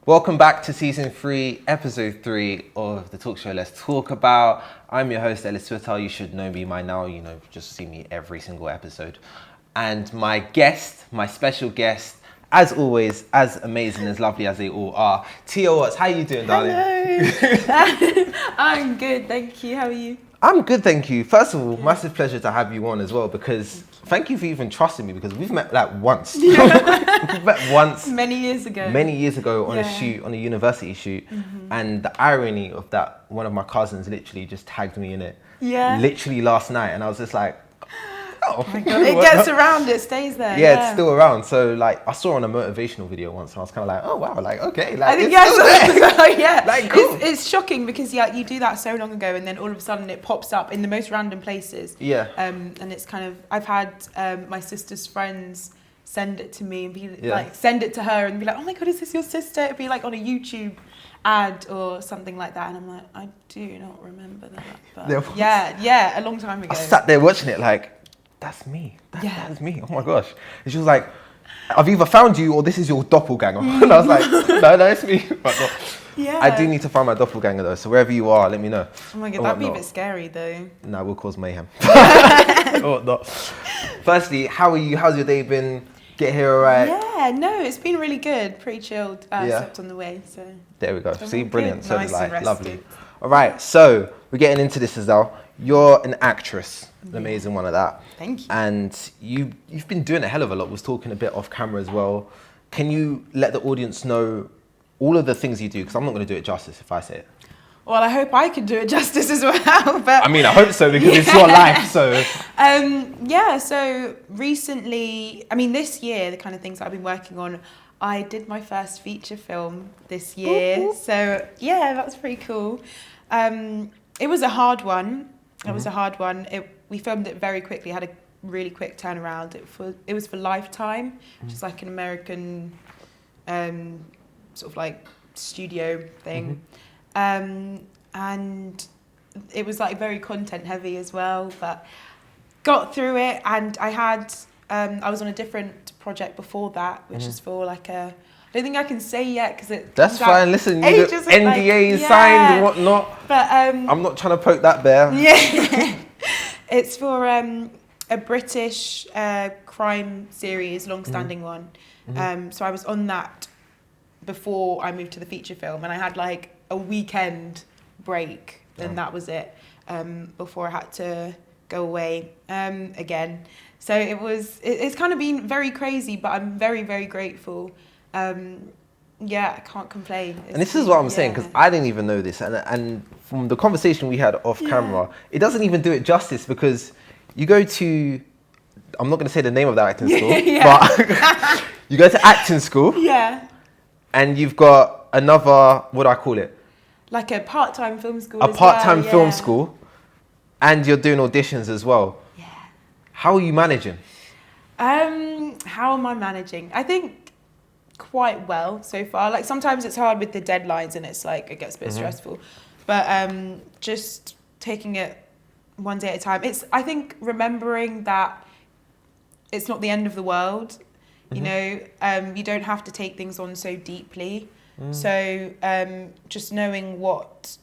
Welcome back to season 3, episode 3 of the talk show Let's Talk About. I'm your host, Ellis Twitter. You should know me by now, just see me every single episode. And my guest, my special guest, as always, as amazing, as lovely as they all are. Tia Watts, how you doing, darling? Hello. I'm good, thank you. How are you? I'm good, thank you. First of all, massive pleasure to have you on as well, because thank you for even trusting me, because we've met like once. Yeah. We've met once. Many years ago on a shoot, on a university shoot. Mm-hmm. And the irony of that, one of my cousins literally just tagged me in it. Yeah. Literally last night, and I was just like, oh my God. It gets around, it stays there. Yeah, it's still around. So like, I saw on a motivational video once, and I was kind of like, oh wow, like okay, like I think it's still there. yeah, like cool. It's shocking because you do that so long ago, and then all of a sudden it pops up in the most random places. Yeah. And it's kind of, I've had my sister's friends send it to me and be like, send it to her and be like, oh my God, is this your sister? It'd be like on a YouTube ad or something like that, and I'm like, I do not remember that. But yeah, a long time ago. I sat there watching it like, that's me. That's me. Oh my gosh. And she was like, I've either found you or this is your doppelganger. And I was like, no, it's me. But no. Yeah. I do need to find my doppelganger though. So wherever you are, let me know. Oh my God, that'd be a bit scary though. No, we'll cause mayhem. Or not. Firstly, how are you? How's your day been? Get here all right? Yeah, no, it's been really good. Pretty chilled. Slept on the way, so. There we go. So see, brilliant. Good. So nice did I. and Lovely. All right, so we're getting into this as well. You're an actress, an amazing one at that. Thank you. And you've been doing a hell of a lot. Was talking a bit off camera as well. Can you let the audience know all of the things you do? Because I'm not going to do it justice if I say it. Well, I hope I can do it justice as well. But I mean, I hope so, because it's your life. So so recently, I mean, this year, the kind of things that I've been working on, I did my first feature film this year. Ooh. So yeah, that's pretty cool. It was a hard one. It was a hard one. We filmed it very quickly, had a really quick turnaround. It was for Lifetime, which is like an American sort of like studio thing. And it was like very content heavy as well, but got through it. And I had, I was on a different project before that, which is for like I don't think I can say yet because it. That's fine. Listen, you got NDAs signed and whatnot. But I'm not trying to poke that bear. Yeah, it's for a British crime series, long-standing one. So I was on that before I moved to the feature film, and I had like a weekend break, and that was it. Before I had to go away again. So it's kind of been very crazy, but I'm very, very grateful. I can't complain. And this is what I'm saying, because I didn't even know this. And from the conversation we had off camera, it doesn't even do it justice, because you go to, I'm not going to say the name of that acting school, but you go to acting school. Yeah. And you've got another, what do I call it? Like a part-time film school. A part-time film school. And you're doing auditions as well. Yeah. How are you managing? How am I managing? I think quite well so far. Like sometimes it's hard with the deadlines and it's like, it gets a bit stressful. But just taking it one day at a time. I think remembering that it's not the end of the world. You know, you don't have to take things on so deeply. So just knowing what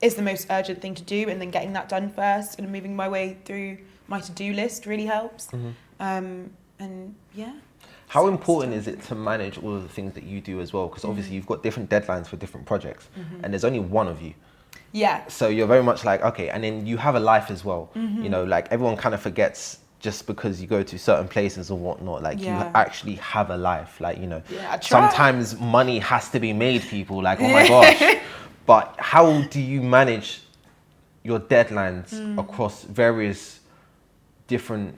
is the most urgent thing to do and then getting that done first and moving my way through my to-do list really helps. And yeah. How important is it to manage all of the things that you do as well? Because obviously you've got different deadlines for different projects and there's only one of you. Yeah. So you're very much like, okay, and then you have a life as well. You know, like everyone kind of forgets just because you go to certain places or whatnot, like you actually have a life, like, you know, sometimes money has to be made, people, like, oh my gosh. But how do you manage your deadlines across various different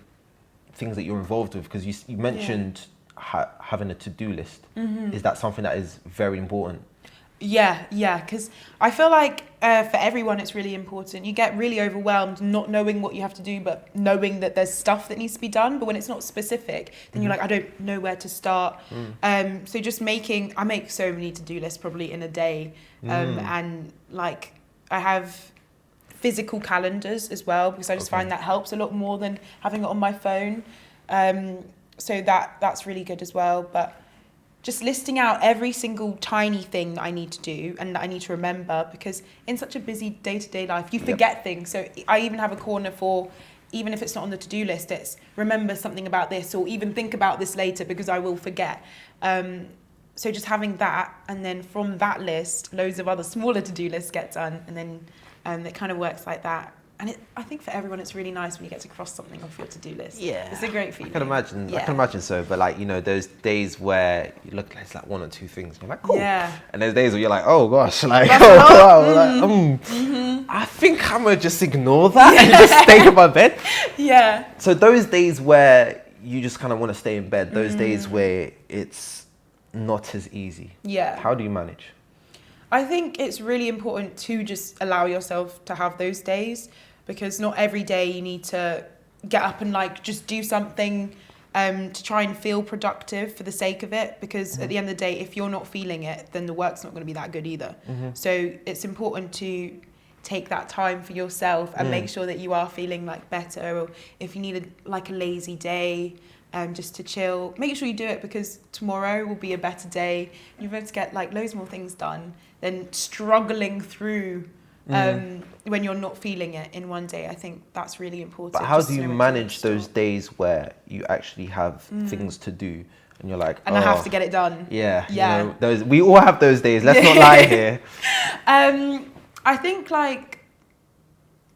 things that you're involved with? Because you mentioned having a to-do list. Is that something that is very important? Yeah, because I feel like for everyone it's really important. You get really overwhelmed not knowing what you have to do, but knowing that there's stuff that needs to be done. But when it's not specific, then you're like, I don't know where to start. So just I make so many to-do lists probably in a day. And like I have physical calendars as well, because I just find that helps a lot more than having it on my phone. So that's really good as well. But just listing out every single tiny thing that I need to do and that I need to remember, because in such a busy day-to-day life, you forget things. So I even have a corner for, even if it's not on the to-do list, it's remember something about this, or even think about this later because I will forget. So just having that, and then from that list, loads of other smaller to-do lists get done, and then it kind of works like that. And I think for everyone, it's really nice when you get to cross something off your to-do list. Yeah. It's a great feeling. I can imagine so. But like, you know, those days where you look like it's like one or two things, you're like, cool. Yeah. And there's days where you're like, oh gosh, like, I think I'm gonna just ignore that and just stay in my bed. Yeah. So those days where you just kind of want to stay in bed, those days where it's not as easy. Yeah. How do you manage? I think it's really important to just allow yourself to have those days, because not every day you need to get up and like just do something to try and feel productive for the sake of it, because at the end of the day, if you're not feeling it, then the work's not going to be that good either. So it's important to take that time for yourself and make sure that you are feeling like better, or if you need a lazy day, just to chill, make sure you do it, because tomorrow will be a better day. You're going to get like loads more things done than struggling through when you're not feeling it in one day. I think that's really important. But how do you manage those days where you actually have things to do and you're like, I have to get it done? Yeah. You know, we all have those days. Let's not lie here. I think like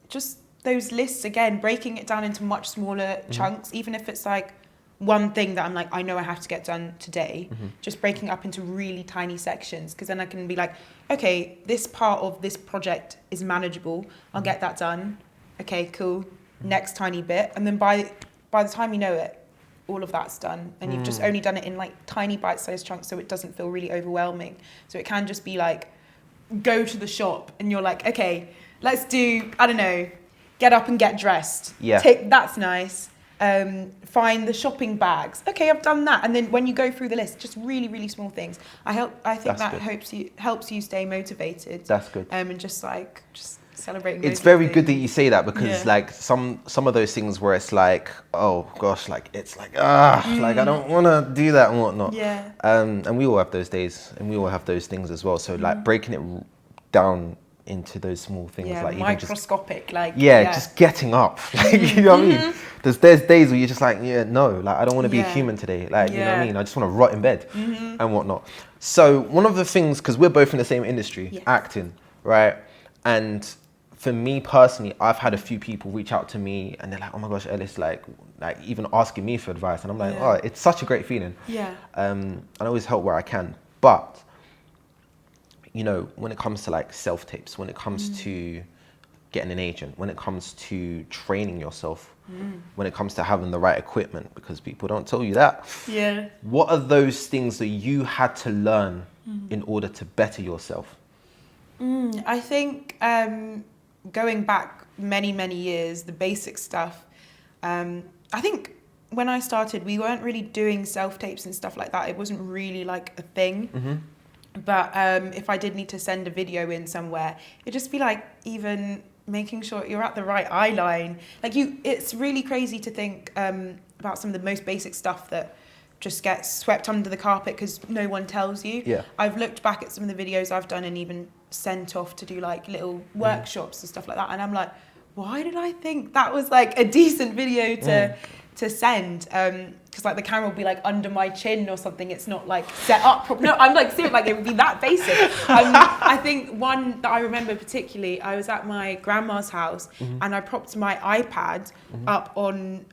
just those lists again, breaking it down into much smaller chunks, even if it's like one thing that I'm like, I know I have to get done today, just breaking up into really tiny sections, because then I can be like, okay, this part of this project is manageable, I'll get that done. Okay, cool. Next tiny bit. And then by the time you know it, all of that's done. And you've just only done it in like tiny bite-sized chunks, so it doesn't feel really overwhelming. So it can just be like, go to the shop and you're like, okay, let's do, I don't know, get up and get dressed. Yeah. That's nice. Find the shopping bags. Okay, I've done that. And then when you go through the list, just really, really small things. I think that helps you stay motivated. That's good. And just celebrating. It's very good that you say that, because like some of those things where it's like, oh gosh, like it's like like I don't want to do that and whatnot. Yeah. And we all have those days, and we all have those things as well. So like breaking it down into those small things, like microscopic, just getting up, like you know what I mean. There's days where you're just like, like I don't want to be a human today, like you know what I mean. I just want to rot in bed and whatnot. So one of the things, because we're both in the same industry, acting, right? And for me personally, I've had a few people reach out to me and they're like, oh my gosh, Ellis, like even asking me for advice, and I'm like, oh, it's such a great feeling. Yeah. I always help where I can, but you know, when it comes to like self-tapes, when it comes to getting an agent, when it comes to training yourself, when it comes to having the right equipment, because people don't tell you that. Yeah. What are those things that you had to learn in order to better yourself? I think going back many, many years, the basic stuff, I think when I started, we weren't really doing self-tapes and stuff like that. It wasn't really like a thing. But if I did need to send a video in somewhere, it'd just be like even making sure you're at the right eye line. Like it's really crazy to think about some of the most basic stuff that just gets swept under the carpet because no one tells you. Yeah. I've looked back at some of the videos I've done and even sent off to do like little workshops and stuff like that, and I'm like, why did I think that was like a decent video to send? Because like the camera will be like under my chin or something. It's not like set up properly. No, I'm like serious, like it would be that basic. I think one that I remember particularly, I was at my grandma's house and I propped my iPad up on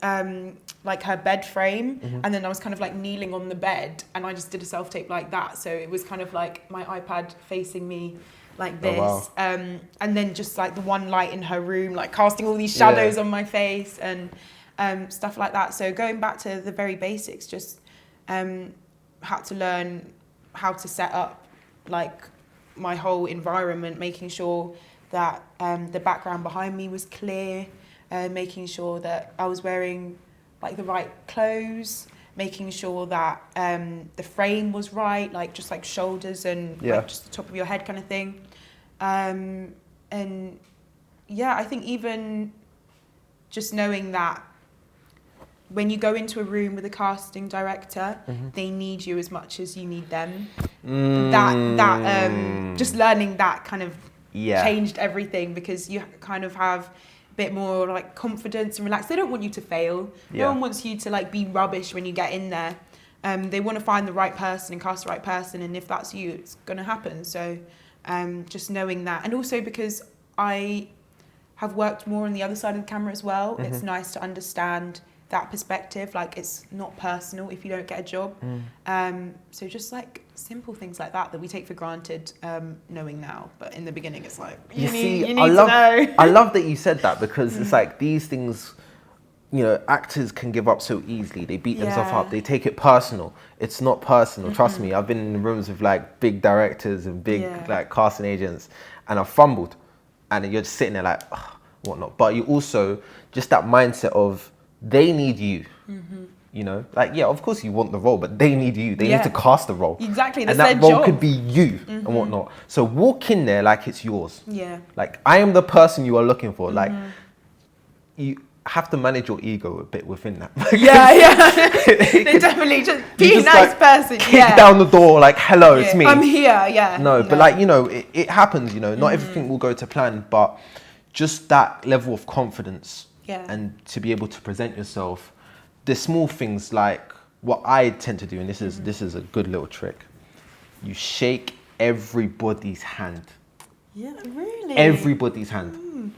like her bed frame, and then I was kind of like kneeling on the bed and I just did a self-tape like that. So it was kind of like my iPad facing me like this. Oh, wow. And then just like the one light in her room, like casting all these shadows on my face and stuff like that. So going back to the very basics, just had to learn how to set up like my whole environment, making sure that the background behind me was clear, making sure that I was wearing like the right clothes, making sure that the frame was right, like just like shoulders and like just the top of your head kind of thing. And yeah, I think even just knowing that when you go into a room with a casting director, they need you as much as you need them. Just learning that kind of changed everything, because you kind of have a bit more like confidence and relax. They don't want you to fail. No one wants you to like be rubbish when you get in there. They want to find the right person and cast the right person, and if that's you, it's going to happen. So just knowing that, and also because I have worked more on the other side of the camera as well, it's nice to understand that perspective. Like, it's not personal if you don't get a job. So just like simple things like that we take for granted, knowing now, but in the beginning it's like you need to know. I love that you said that, because it's like these things, you know, actors can give up so easily. They beat themselves up. They take it personal. It's not personal. Trust me. I've been in rooms with like big directors and big like casting agents, and I've fumbled, and you're just sitting there like, oh, whatnot. But you also just that mindset of they need you. You know, like, yeah, of course you want the role, but they need you. They need to cast the role. Exactly. And that role could be you and whatnot. So walk in there like it's yours. Yeah. Like, I am the person you are looking for. Like, you have to manage your ego a bit within that. They definitely just be a nice person. Kick down the door, like, hello, it's me. I'm here, No, but like, you know, it happens, you know, not everything will go to plan, but just that level of confidence and to be able to present yourself. The small things, like what I tend to do, and this is a good little trick. You shake everybody's hand. Yeah, really? Everybody's hand.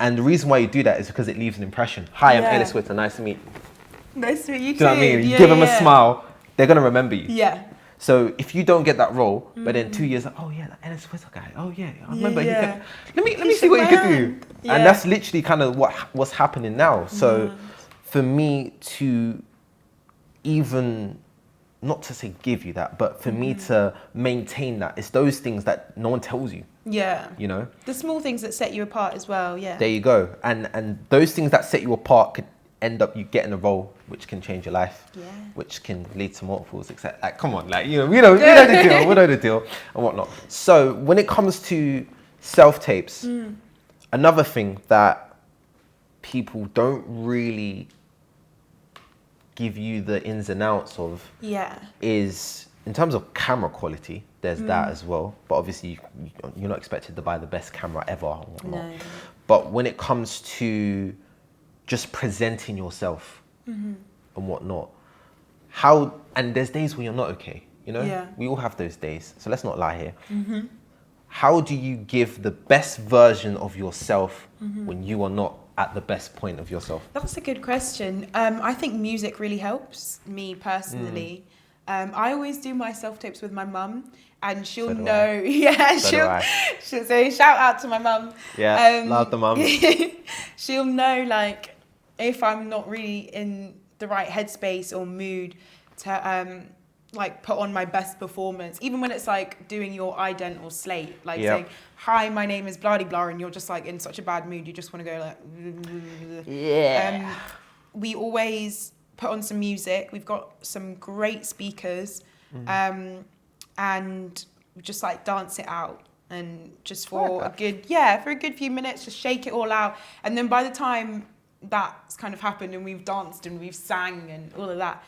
And the reason why you do that is because it leaves an impression. Hi, I'm Ellis Witter. Nice to meet you. Nice to meet you too. Do you know what I mean? You give them a smile, they're going to remember you. Yeah. So if you don't get that role, but then 2 years, oh yeah, that Ellis Witter guy. Oh yeah, I remember. He can, let me see what you can do. Yeah. And that's literally kind of what's happening now. So for me to even, not to say give you that, but for me to maintain that, it's those things that no one tells you. Yeah. You know? The small things that set you apart as well, yeah. There you go. And those things that set you apart could end up you getting a role which can change your life, which can lead to multiples, etc. Like, come on, like, we know the deal and whatnot. So when it comes to self-tapes, another thing that people don't really give you the ins and outs of is, in terms of camera quality, there's that as well. But obviously you're not expected to buy the best camera ever or whatnot. No. But when it comes to just presenting yourself and whatnot, and there's days when you're not okay, you know? We all have those days, so let's not lie here. How do you give the best version of yourself when you are not at the best point of yourself? That's a good question. I think music really helps me personally. I always do my self-tapes with my mum, and she'll know. She'll say, shout out to my mum. Love the mum. She'll know, like, if I'm not really in the right headspace or mood to like put on my best performance, even when it's like doing your ident or slate, like saying, hi, my name is blah blah, and you're just like in such a bad mood, you just want to go like, we always put on some music. We've got some great speakers, and we just like dance it out, and just for a good few minutes, just shake it all out. And then by the time that's kind of happened and we've danced and we've sang and all of that,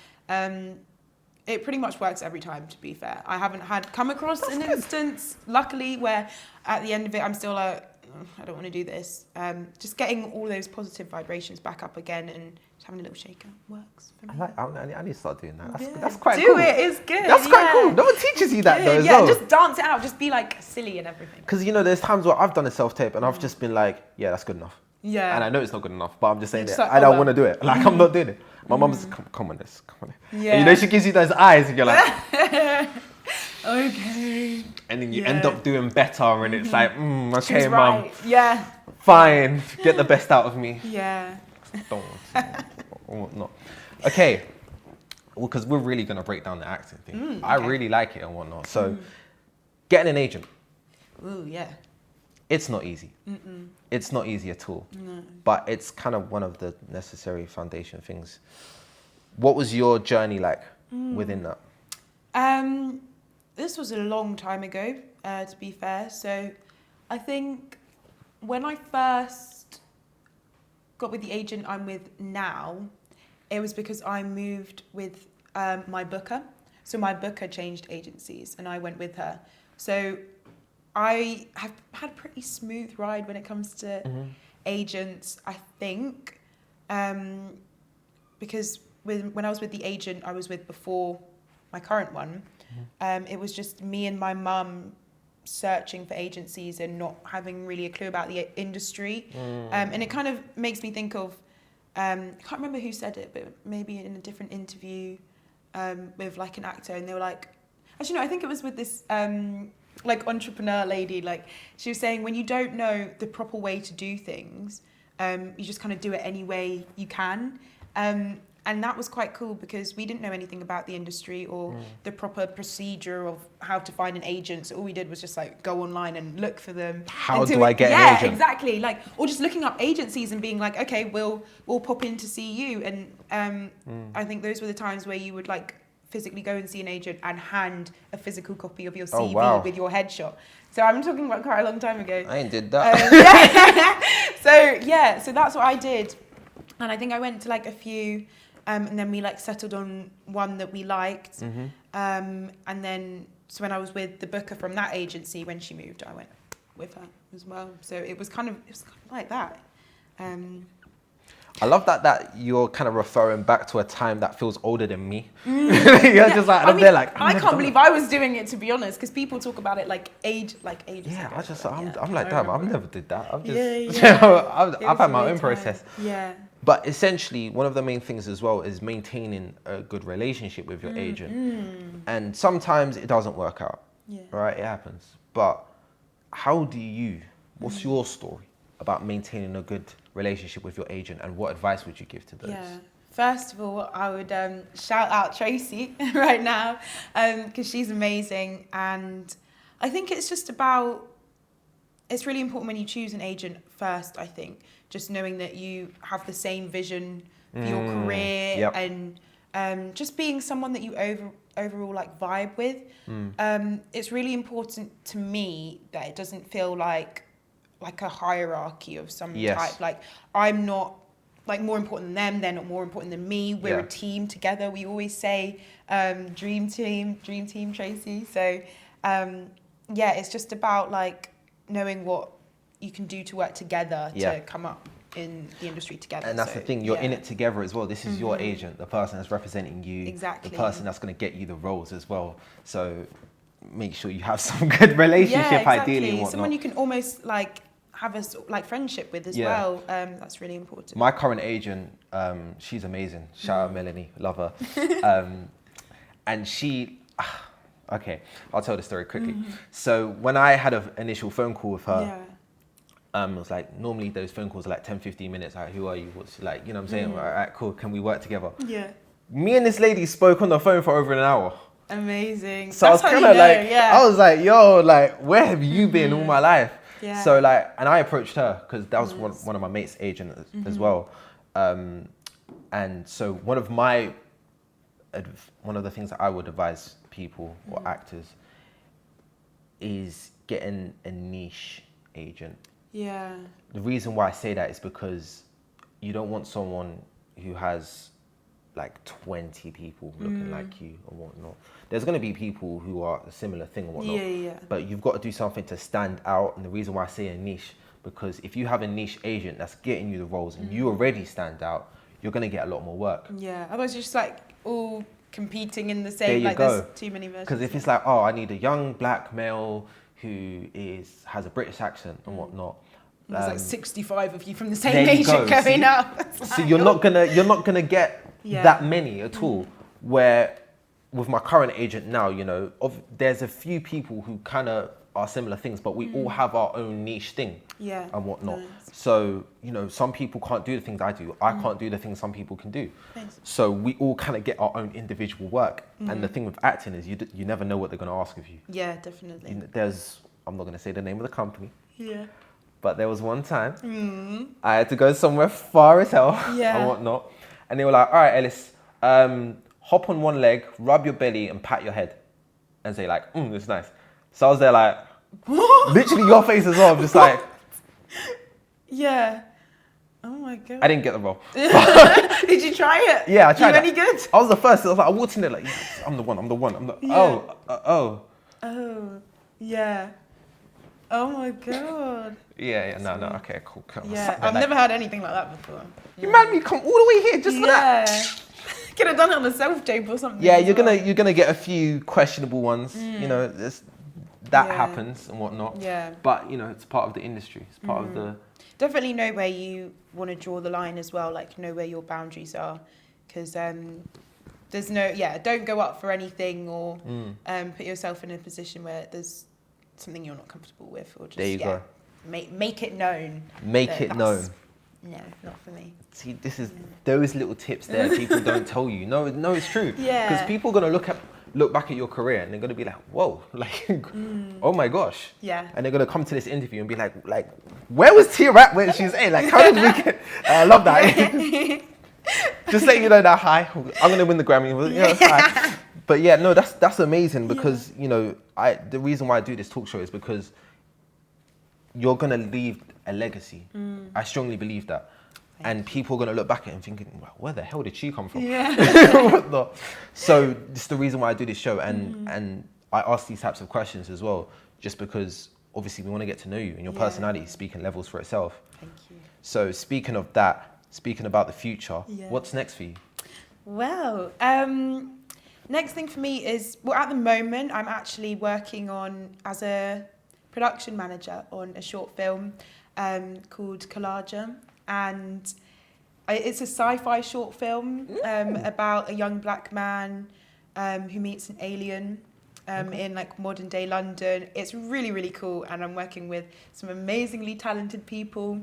it pretty much works every time, to be fair. I haven't come across an instance, luckily, where at the end of it I'm still like, I don't want to do this. Just getting all those positive vibrations back up again and just having a little shaker works for me. I need to start doing that. That's quite cool. Do it, it's good. That's quite cool. No one teaches you that though as well. Just dance it out, just be like silly and everything. Because there's times where I've done a self-tape and I've just been like, yeah, that's good enough. Yeah. And I know it's not good enough, but I'm just saying that I don't want to do it. Like, I'm not doing it. My mum's come on this. Yeah. And she gives you those eyes and you're like, okay. And then you end up doing better and it's like, okay, mum. Right. Yeah. Fine. Get the best out of me. Yeah. Don't want to. Not. Okay. because we're really going to break down the acting thing. Okay. I really like it and whatnot. So getting an agent. Ooh, yeah. It's not easy. It's not easy at all. No. But it's kind of one of the necessary foundation things. What was your journey like within that? This was a long time ago, to be fair. So I think when I first got with the agent I'm with now, it was because I moved with my booker. So my booker changed agencies and I went with her. So I have had a pretty smooth ride when it comes to agents, I think, because when I was with the agent I was with before my current one, it was just me and my mum searching for agencies and not having really a clue about the industry. And it kind of makes me think of, I can't remember who said it, but maybe in a different interview with like an actor, and they were like, actually no, I think it was with this like entrepreneur lady, like she was saying when you don't know the proper way to do things, you just kind of do it any way you can. And that was quite cool because we didn't know anything about the industry or the proper procedure of how to find an agent. So all we did was just like go online and look for them. How do I get an agent? Yeah, exactly. Like, or just looking up agencies and being like, okay, we'll pop in to see you. And I think those were the times where you would like physically go and see an agent and hand a physical copy of your CV with your headshot. So I'm talking about quite a long time ago. I ain't did that. So that's what I did. And I think I went to like a few, and then we like settled on one that we liked. And then, so when I was with the booker from that agency, when she moved, I went with her as well. So it was kind of like that. I love that you're kind of referring back to a time that feels older than me. Just like, I'm there like, I can't believe I was doing it, to be honest, because people talk about it like ages yeah, ago. I'm like, damn, I've never did that. I've just, Yeah. I've had my own process. Yeah. But essentially, one of the main things as well is maintaining a good relationship with your agent. And sometimes it doesn't work out, right? It happens. But what's your story about maintaining a good relationship with your agent, and what advice would you give to those? Yeah. First of all, I would shout out Tracy right now, because she's amazing. And I think it's just about, it's really important when you choose an agent first, I think, just knowing that you have the same vision for your career and just being someone that you overall like vibe with. It's really important to me that it doesn't feel like a hierarchy of some type. Like, I'm not like more important than them, they're not more important than me. We're a team together. We always say dream team Tracy. So it's just about like knowing what you can do to work together to come up in the industry together. And that's the thing, you're in it together as well. This is your agent, the person that's representing you, exactly, the person that's going to get you the roles as well. So make sure you have some good relationship, ideally, and whatnot. Someone you can almost like have a like friendship with as well. That's really important. My current agent, she's amazing. Shout out Melanie, love her. And she, okay, I'll tell the story quickly. So when I had an initial phone call with her, it was like, normally those phone calls are like 10, 15 minutes. Like, who are you? What's like, you know what I'm saying? All right, cool. Can we work together? Yeah. Me and this lady spoke on the phone for over an hour. Amazing. So that's I was kind of like, I was like, yo, like, where have you been all my life? Yeah. So like, and I approached her because that was one of my mates' agents as well. And so one of the things that I would advise people or actors is getting a niche agent. Yeah. The reason why I say that is because you don't want someone who has like 20 people looking like you or whatnot. There's going to be people who are a similar thing or whatnot. But you've got to do something to stand out. And the reason why I say a niche, because if you have a niche agent that's getting you the roles and you already stand out, you're going to get a lot more work. Yeah. Otherwise, you're just like all competing in the same. Like there's too many versions. Because if it's like, oh, I need a young black male who has a British accent and whatnot. There's like 65 of you from the same agent going up. So you're not gonna get that many at all. Where with my current agent now, you know, there's a few people who kind of are similar things, but we all have our own niche thing and whatnot. Nice. So, you know, some people can't do the things I do. I can't do the things some people can do. Thanks. So we all kind of get our own individual work. And the thing with acting is you never know what they're going to ask of you. Yeah, definitely. I'm not going to say the name of the company. Yeah. But there was one time I had to go somewhere far as hell and whatnot. And they were like, all right, Ellis, hop on one leg, rub your belly and pat your head. And say like, it's nice. So I was there like, literally your face as well, just like. Yeah. Oh my God. I didn't get the role. Did you try it? Yeah, I tried. You any good? I was the first. I was like, I walked in there like, yes, I'm the one. Oh, yeah. Oh my God. Yeah, no, okay, cool. Yeah, I've never had anything like that before. You made me come all the way here just for that. Could have done it on a self-tape or something. Yeah, you're gonna get a few questionable ones. You know, that happens and whatnot. Yeah. But you know, it's part of the industry. It's part of the. Definitely know where you want to draw the line as well. Like know where your boundaries are, because there's no don't go up for anything or put yourself in a position where there's something you're not comfortable with, or just there you go. Make it known. Make it known. No, not for me. See, this is those little tips there people don't tell you. No, it's true. Yeah. Because people are gonna look back at your career and they're gonna be like, whoa, like, oh my gosh. Yeah. And they're gonna come to this interview and be like, where was Tia at when she's saying like, how did we get? I love that. Just letting you know that hi, I'm gonna win the Grammy. You know, hi. But yeah, no, that's amazing because you know the reason why I do this talk show is because you're gonna leave a legacy. I strongly believe that. And people are going to look back at it and thinking, well, where the hell did she come from? Yeah. So this is the reason why I do this show. And I ask these types of questions as well, just because obviously we want to get to know you and your personality speaking levels for itself. Thank you. So speaking of that, speaking about the future, what's next for you? Well, next thing for me is, well, at the moment, I'm actually working as a production manager on a short film called Collager. And it's a sci-fi short film about a young black man who meets an alien in like modern day London. It's really, really cool. And I'm working with some amazingly talented people.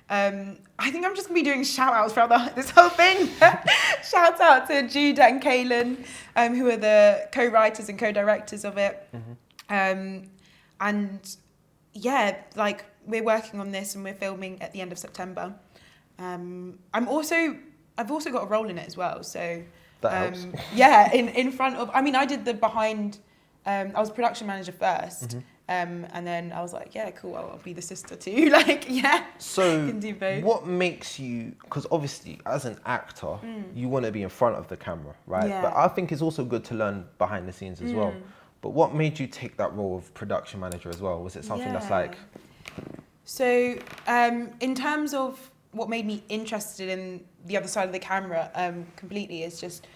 I think I'm just gonna be doing shout outs throughout this whole thing. Shout out to Judah and Kaylin, who are the co-writers and co-directors of it. And yeah, like we're working on this and we're filming at the end of September. I've also got a role in it as well. So that helps. Yeah, in front of. I mean, I did the behind. I was production manager first, and then I was like, yeah, cool. I'll be the sister too. Like, yeah. So can do both. What makes you? Because obviously, as an actor, you want to be in front of the camera, right? Yeah. But I think it's also good to learn behind the scenes as well. But what made you take that role of production manager as well? Was it something that's like? So, in terms of what made me interested in the other side of the camera completely is just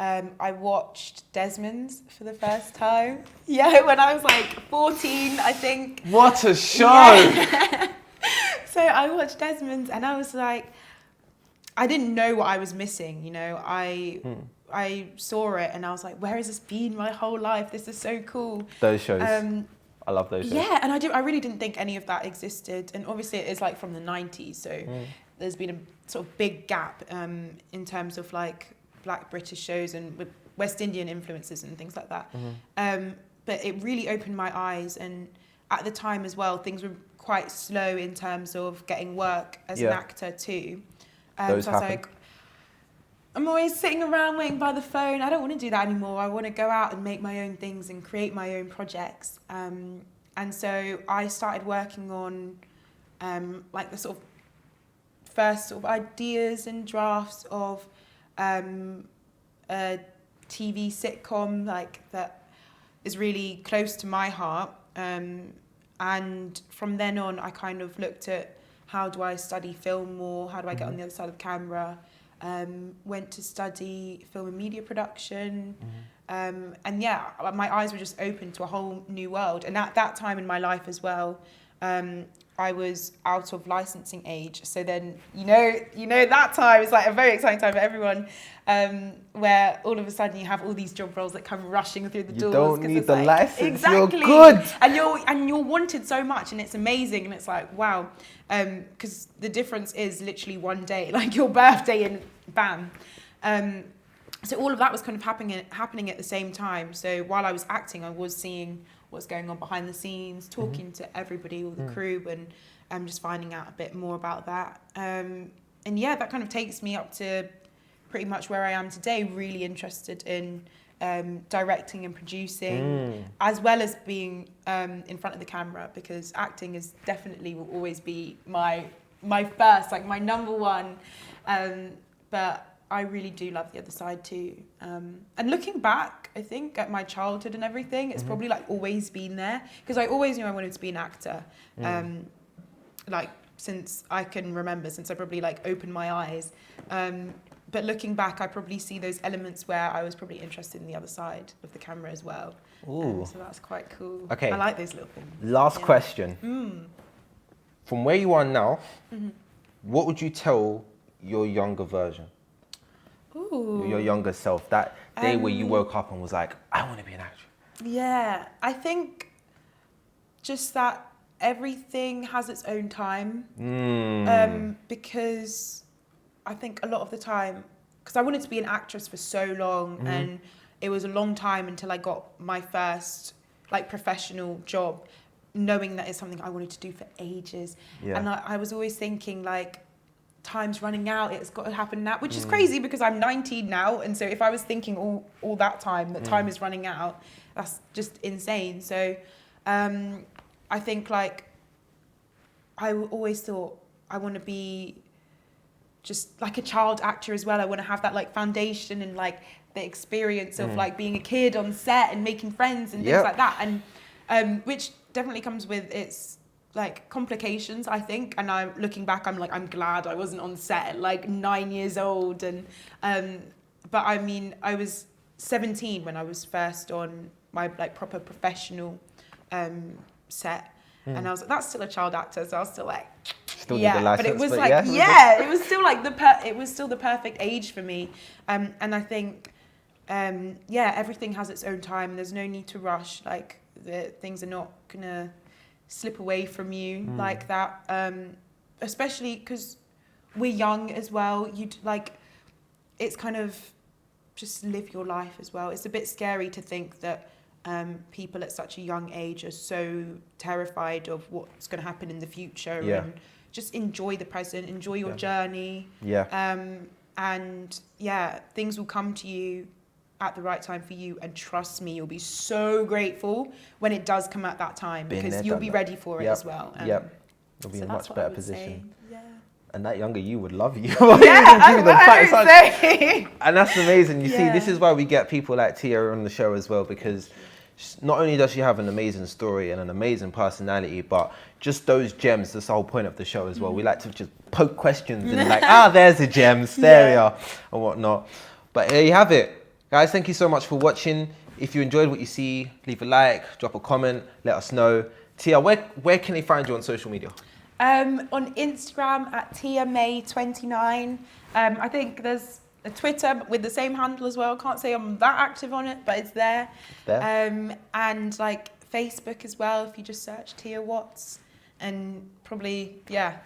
I watched Desmond's for the first time. Yeah, when I was like 14, I think. What a show! Yeah. So I watched Desmond's and I was like, I didn't know what I was missing, you know. I saw it and I was like, where has this been my whole life? This is so cool. Those shows. I love those shows. Yeah, and I really didn't think any of that existed. And obviously it is like from the 90s, so there's been a sort of big gap in terms of like Black British shows and with West Indian influences and things like that. But it really opened my eyes, and at the time as well, things were quite slow in terms of getting work as an actor too. So I was like, I'm always sitting around waiting by the phone. I don't want to do that anymore. I want to go out and make my own things and create my own projects. And so I started working on like the sort of first sort of ideas and drafts of a TV sitcom like that is really close to my heart. And from then on, I kind of looked at how do I study film more? How do I get on the other side of the camera? Went to study film and media production. And yeah, my eyes were just open to a whole new world. And at that time in my life as well, I was out of licensing age. So then, you know that time is like a very exciting time for everyone, where all of a sudden you have all these job roles that come rushing through the doors. You don't need the like, license. Exactly. You're good. And you're wanted so much, and it's amazing, and it's like, wow. Because the difference is literally one day, like your birthday, and bam. So all of that was kind of happening at the same time. So while I was acting, I was seeing what's going on behind the scenes, talking to everybody, all the crew, and just finding out a bit more about that. And yeah, that kind of takes me up to pretty much where I am today, really interested in directing and producing, as well as being in front of the camera, because acting is definitely will always be my first, like my number one. But I really do love the other side too. And looking back, I think at my childhood and everything, it's probably like always been there, because I always knew I wanted to be an actor. Like since I can remember, since I probably like opened my eyes. But looking back, I probably see those elements where I was probably interested in the other side of the camera as well. So that's quite cool. Okay. I like those little things. Last question. From where you are now, what would you tell your younger version? Your younger self, that day where you woke up and was like, I want to be an actress? Yeah, I think just that everything has its own time. Because I think a lot of the time, because I wanted to be an actress for so long, and it was a long time until I got my first like professional job, knowing that it's something I wanted to do for ages. And I was always thinking like, time's running out, it's got to happen now, which is crazy because I'm 19 now, and so if I was thinking all that time that time is running out, that's just insane. So I think like I always thought I want to be just like a child actor as well. I want to have that like foundation and like the experience of like being a kid on set and making friends and things like that, and which definitely comes with its like complications, I think. And I'm looking back, I'm glad I wasn't on set at like 9 years old. And but I mean, I was 17 when I was first on my like proper professional set, and I was like, that's still a child actor, so I was still like, still need the license, but it was like, it was still like it was still the perfect age for me. And I think everything has its own time. There's no need to rush. Like things are not gonna slip away from you like that, especially because we're young as well. It's kind of just live your life as well. It's a bit scary to think that people at such a young age are so terrified of what's going to happen in the future, and just enjoy the present, enjoy your journey, and things will come to you at the right time for you, and trust me, you'll be so grateful when it does come at that time, because you'll be ready for it as well. You'll be in a much better position. And that younger you would love you. And that's amazing. You see, this is why we get people like Tia on the show as well, because not only does she have an amazing story and an amazing personality, but just those gems, that's the whole point of the show as well. We like to just poke questions and like, there's the gems, there we are, and whatnot. But here you have it. Guys, thank you so much for watching. If you enjoyed what you see, leave a like, drop a comment, let us know. Tia, where can they find you on social media? On Instagram at TiaMay29. I think there's a Twitter with the same handle as well. Can't say I'm that active on it, but it's there. And like Facebook as well, if you just search Tia Watts, and probably,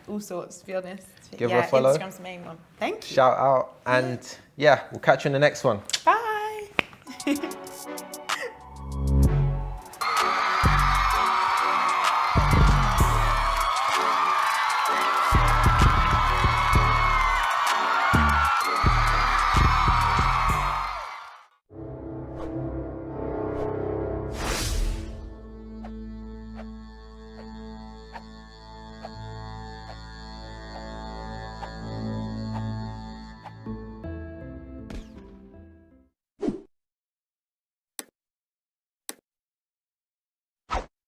all sorts, to be honest. Give her a follow. Instagram's the main one. Thank you. Shout out, and we'll catch you in the next one. Bye.